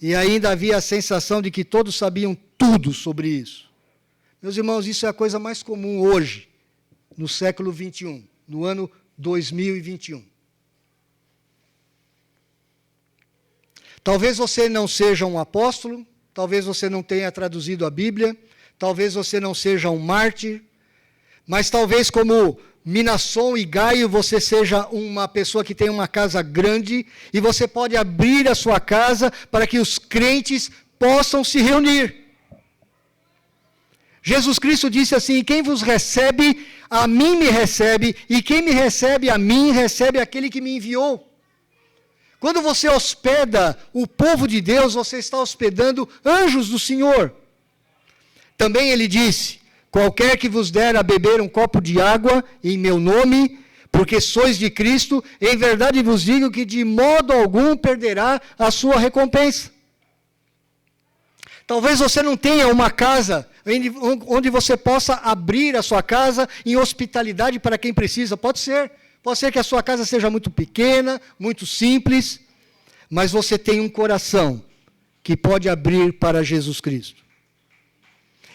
E ainda havia a sensação de que todos sabiam tudo sobre isso. Meus irmãos, isso é a coisa mais comum hoje, no século 21, no ano 2021. Talvez você não seja um apóstolo, talvez você não tenha traduzido a Bíblia, talvez você não seja um mártir, mas talvez como Minasson e Gaio você seja uma pessoa que tem uma casa grande e você pode abrir a sua casa para que os crentes possam se reunir. Jesus Cristo disse assim: quem vos recebe, a mim me recebe, e quem me recebe a mim, recebe aquele que me enviou. Quando você hospeda o povo de Deus, você está hospedando anjos do Senhor. Também ele disse: qualquer que vos der a beber um copo de água em meu nome, porque sois de Cristo, em verdade vos digo que de modo algum perderá a sua recompensa. Talvez você não tenha uma casa onde você possa abrir a sua casa em hospitalidade para quem precisa. Pode ser que a sua casa seja muito pequena, muito simples, mas você tem um coração que pode abrir para Jesus Cristo.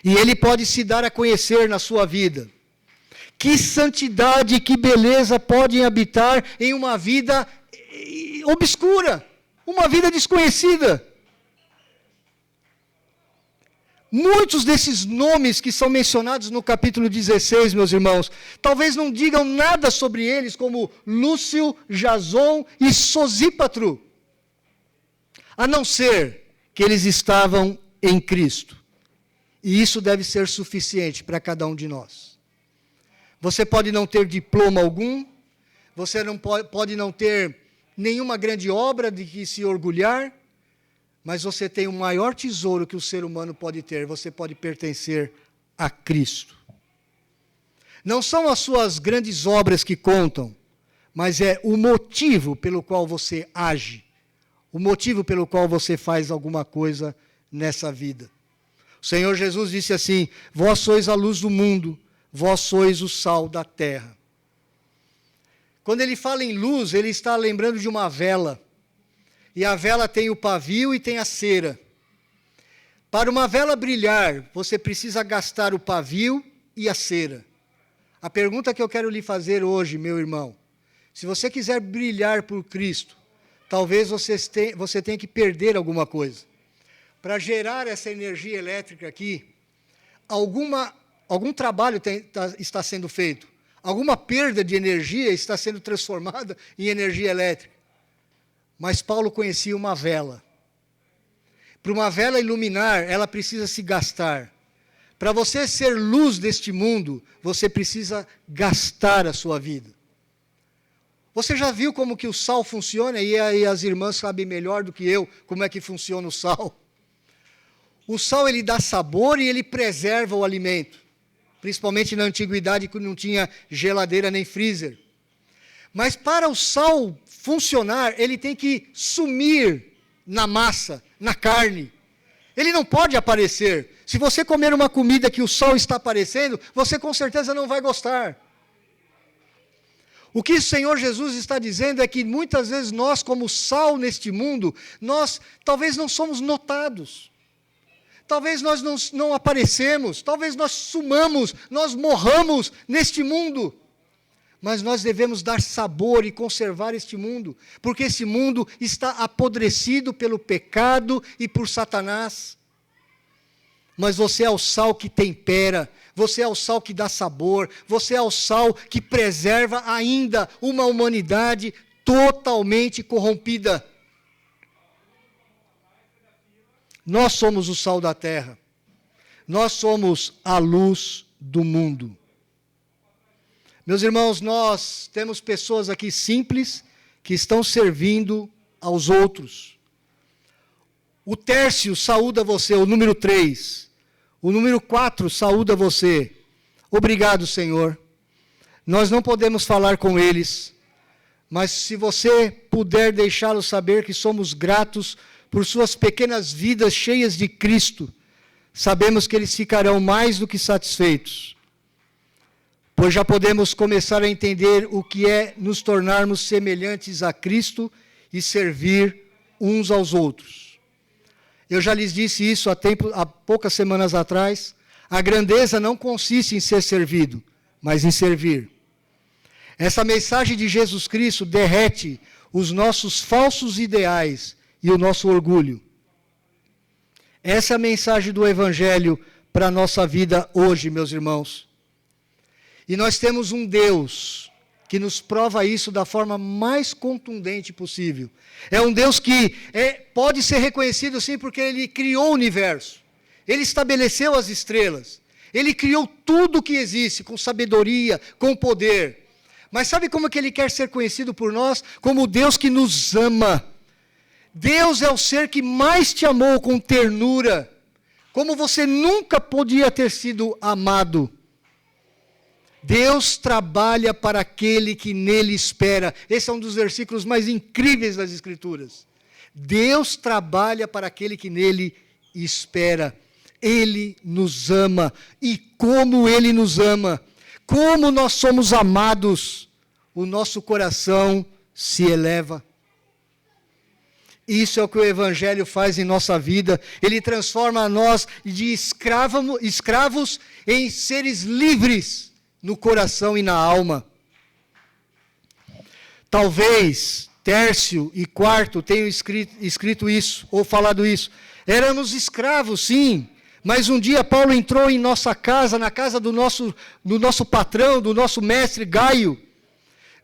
E Ele pode se dar a conhecer na sua vida. Que santidade, que beleza podem habitar em uma vida obscura, uma vida desconhecida. Muitos desses nomes que são mencionados no capítulo 16, meus irmãos, talvez não digam nada sobre eles, como Lúcio, Jason e Sosípatro, a não ser que eles estavam em Cristo. E isso deve ser suficiente para cada um de nós. Você pode não ter diploma algum, você não pode não ter nenhuma grande obra de que se orgulhar, mas você tem o maior tesouro que o ser humano pode ter: você pode pertencer a Cristo. Não são as suas grandes obras que contam, mas é o motivo pelo qual você age, o motivo pelo qual você faz alguma coisa nessa vida. O Senhor Jesus disse assim: vós sois a luz do mundo, vós sois o sal da terra. Quando ele fala em luz, ele está lembrando de uma vela. E a vela tem o pavio e tem a cera. Para uma vela brilhar, você precisa gastar o pavio e a cera. A pergunta que eu quero lhe fazer hoje, meu irmão: se você quiser brilhar por Cristo, talvez você tenha que perder alguma coisa. Para gerar essa energia elétrica aqui, algum trabalho está sendo feito. Alguma perda de energia está sendo transformada em energia elétrica. Mas Paulo conhecia uma vela. Para uma vela iluminar, ela precisa se gastar. Para você ser luz deste mundo, você precisa gastar a sua vida. Você já viu como que o sal funciona? E aí as irmãs sabem melhor do que eu como é que funciona o sal. O sal, ele dá sabor e ele preserva o alimento. Principalmente na antiguidade, quando não tinha geladeira nem freezer. Mas para o sal funcionar, ele tem que sumir na massa, na carne. Ele não pode aparecer. Se você comer uma comida que o sal está aparecendo, você com certeza não vai gostar. O que o Senhor Jesus está dizendo é que muitas vezes nós, como sal neste mundo, nós talvez não somos notados. Talvez nós não aparecemos, talvez nós sumamos, nós morramos neste mundo. Mas nós devemos dar sabor e conservar este mundo, porque esse mundo está apodrecido pelo pecado e por Satanás. Mas você é o sal que tempera, você é o sal que dá sabor, você é o sal que preserva ainda uma humanidade totalmente corrompida. Nós somos o sal da terra, nós somos a luz do mundo. Meus irmãos, nós temos pessoas aqui simples que estão servindo aos outros. O Tércio saúda você, o número 3. O número 4 saúda você. Obrigado, Senhor. Nós não podemos falar com eles, mas se você puder deixá-los saber que somos gratos por suas pequenas vidas cheias de Cristo, sabemos que eles ficarão mais do que satisfeitos. Pois já podemos começar a entender o que é nos tornarmos semelhantes a Cristo e servir uns aos outros. Eu já lhes disse isso há poucas semanas atrás. A grandeza não consiste em ser servido, mas em servir. Essa mensagem de Jesus Cristo derrete os nossos falsos ideais e o nosso orgulho. Essa é a mensagem do Evangelho para a nossa vida hoje, meus irmãos. E nós temos um Deus que nos prova isso da forma mais contundente possível. É um Deus que pode ser reconhecido sim porque Ele criou o universo. Ele estabeleceu as estrelas. Ele criou tudo o que existe com sabedoria, com poder. Mas sabe como que Ele quer ser conhecido por nós? Como o Deus que nos ama. Deus é o ser que mais te amou com ternura, como você nunca podia ter sido amado. Deus trabalha para aquele que nele espera. Esse é um dos versículos mais incríveis das Escrituras. Deus trabalha para aquele que nele espera. Ele nos ama. E como Ele nos ama, como nós somos amados, o nosso coração se eleva. Isso é o que o Evangelho faz em nossa vida. Ele transforma nós de escravos em seres livres no coração e na alma. Talvez Tércio e Quarto tenham escrito isso, ou falado isso. Éramos escravos, sim, mas um dia Paulo entrou em nossa casa, na casa do nosso patrão, do nosso mestre Gaio.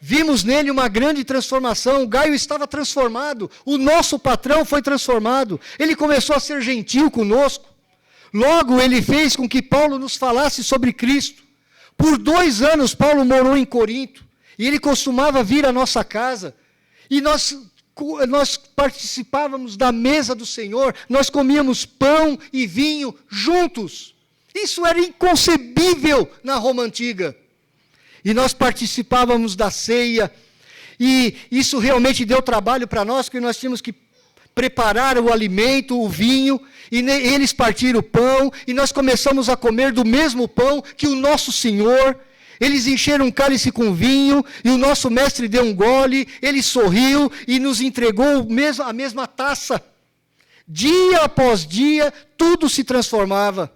Vimos nele uma grande transformação. O Gaio estava transformado, o nosso patrão foi transformado. Ele começou a ser gentil conosco. Logo, ele fez com que Paulo nos falasse sobre Cristo. Por 2 anos, Paulo morou em Corinto, e ele costumava vir à nossa casa, e nós participávamos da mesa do Senhor, nós comíamos pão e vinho juntos. Isso era inconcebível na Roma Antiga. E nós participávamos da ceia, e isso realmente deu trabalho para nós, porque nós tínhamos que preparar o alimento, o vinho, e eles partiram o pão, e nós começamos a comer do mesmo pão que o nosso Senhor. Eles encheram um cálice com vinho, e o nosso mestre deu um gole, ele sorriu e nos entregou a mesma taça. Dia após dia, tudo se transformava.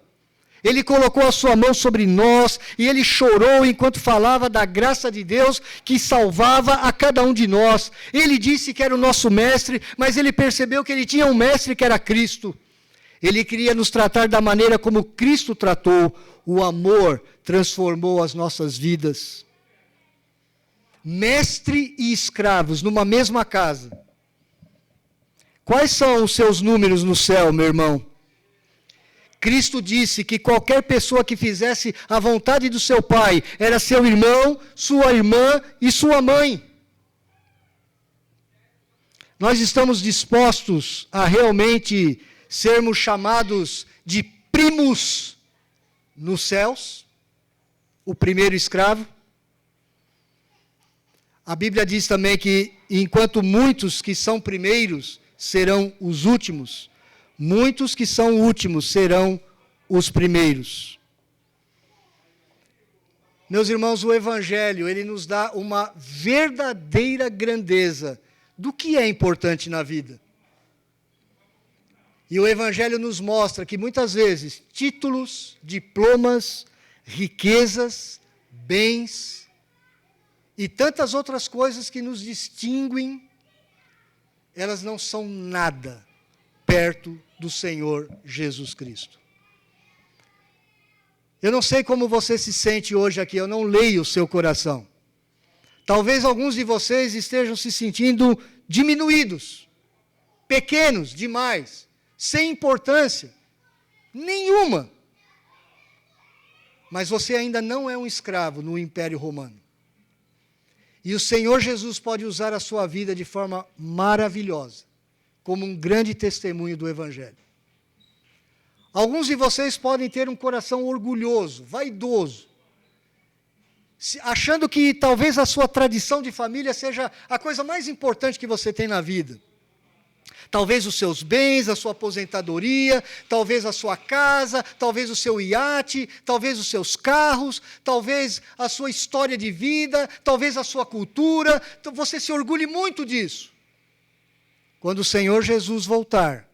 Ele colocou a sua mão sobre nós, e ele chorou enquanto falava da graça de Deus que salvava a cada um de nós. Ele disse que era o nosso mestre, mas ele percebeu que ele tinha um mestre que era Cristo. Ele queria nos tratar da maneira como Cristo tratou. O amor transformou as nossas vidas. Mestre e escravos numa mesma casa. Quais são os seus números no céu, meu irmão? Cristo disse que qualquer pessoa que fizesse a vontade do seu Pai era seu irmão, sua irmã e sua mãe. Nós estamos dispostos a realmente sermos chamados de primos nos céus, o primeiro escravo. A Bíblia diz também que enquanto muitos que são primeiros serão os últimos, muitos que são últimos serão os primeiros. Meus irmãos, o Evangelho, ele nos dá uma verdadeira grandeza do que é importante na vida. E o Evangelho nos mostra que muitas vezes títulos, diplomas, riquezas, bens e tantas outras coisas que nos distinguem, elas não são nada perto do Senhor Jesus Cristo. Eu não sei como você se sente hoje aqui, eu não leio o seu coração. Talvez alguns de vocês estejam se sentindo diminuídos, pequenos demais, sem importância nenhuma. Mas você ainda não é um escravo no Império Romano. E o Senhor Jesus pode usar a sua vida de forma maravilhosa, como um grande testemunho do Evangelho. Alguns de vocês podem ter um coração orgulhoso, vaidoso, achando que talvez a sua tradição de família seja a coisa mais importante que você tem na vida. Talvez os seus bens, a sua aposentadoria, talvez a sua casa, talvez o seu iate, talvez os seus carros, talvez a sua história de vida, talvez a sua cultura. Então você se orgulhe muito disso. Quando o Senhor Jesus voltar,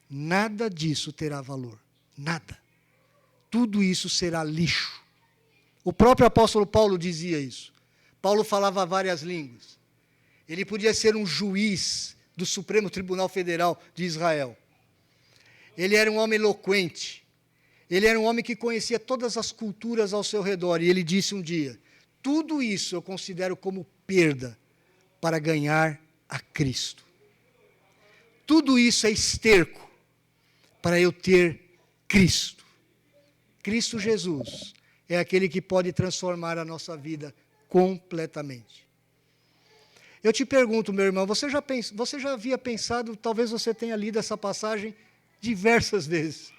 nada disso terá valor. Nada. Tudo isso será lixo. O próprio apóstolo Paulo dizia isso. Paulo falava várias línguas. Ele podia ser um juiz do Supremo Tribunal Federal de Israel. Ele era um homem eloquente. Ele era um homem que conhecia todas as culturas ao seu redor. E ele disse um dia: tudo isso eu considero como perda para ganhar a Cristo. Tudo isso é esterco para eu ter Cristo. Cristo Jesus é aquele que pode transformar a nossa vida completamente. Eu te pergunto, meu irmão, você já havia pensado, talvez você tenha lido essa passagem diversas vezes.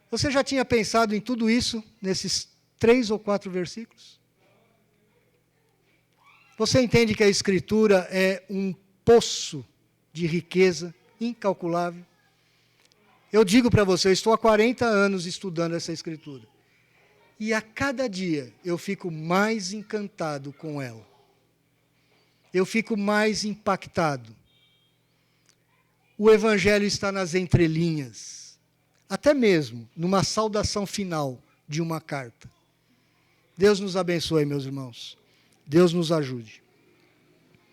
Você já tinha pensado em tudo isso, nesses 3 ou 4 versículos? Você entende que a Escritura é um poço de riqueza incalculável? Eu digo para você, eu estou há 40 anos estudando essa Escritura. E a cada dia eu fico mais encantado com ela. Eu fico mais impactado. O Evangelho está nas entrelinhas, até mesmo numa saudação final de uma carta. Deus nos abençoe, meus irmãos. Deus nos ajude.